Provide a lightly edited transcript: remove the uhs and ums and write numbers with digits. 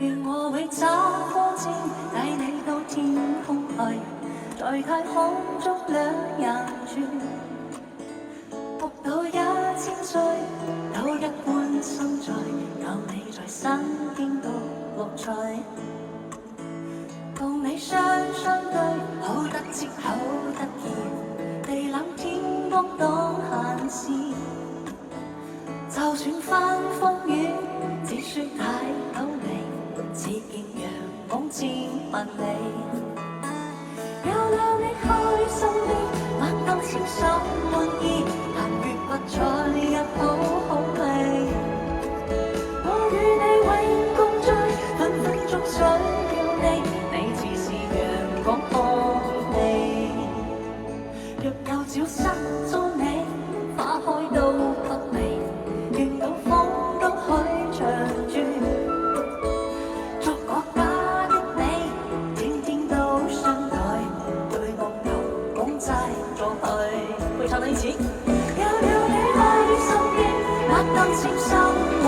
願我會揸火箭帶你到天空去，在太空中兩人住，活到1000歲都一般心醉，有你在身邊多樂趣。共你雙對，好得戚好得意，地冷天光當閒事。就算翻風雨，只需睇到你，似見陽光千萬里。有了你開心啲，晚燈超心滿意，談月不再也好好味。我與你永共聚，分分鐘需要你，你似是陽光空氣。若有朝失蹤你，花開到北美，願到風都許長住。作國家的你，天天都相對，對夢遊講齋做去。會唱多一次。有了你開心啲，晚燈閃心滿